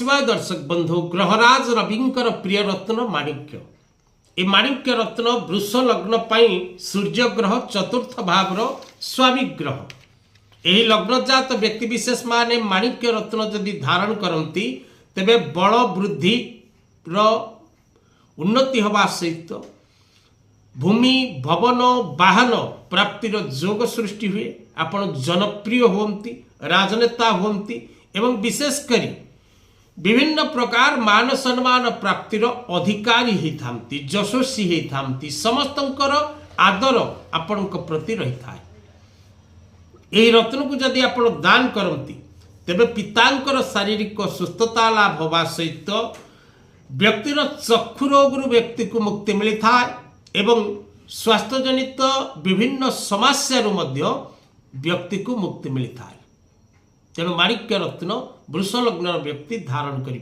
शिवाय दर्शक बंधु ग्रहराज रविंकर प्रिय रत्न माणिक्य ए माणिक्य रत्न वृष लग्न पाई सूर्य ग्रह चतुर्थ भाव स्वामी ग्रह यही लग्नजात व्यक्ति विशेष माने माणिक्य रत्न जदि धारण करती तेबे बल वृद्धि उन्नति हवा सहित भूमि भवन वाहन प्राप्तिर जोग सृष्टि हुए आपण जनप्रिय होती राजनेता होती एवं विशेषकर विभिन्न प्रकार मान सम्मान प्राप्तिर अधिकारी होती यशस्वी होती समस्तंकर आदर आपण प्रति रही था। यही रत्न को जदि आप दान करती तेबे पितांकर शारीरिक सुस्थता लाभ होगा सहित व्यक्तिर चक्षु रोग व्यक्ति को मुक्ति मिलता एवं स्वास्थ्यजनित विभिन्न समस्या व्यक्ति को मुक्ति मिलता है। तेणु माणिक्य रत्न वृष लग्न व्यक्ति धारण करें।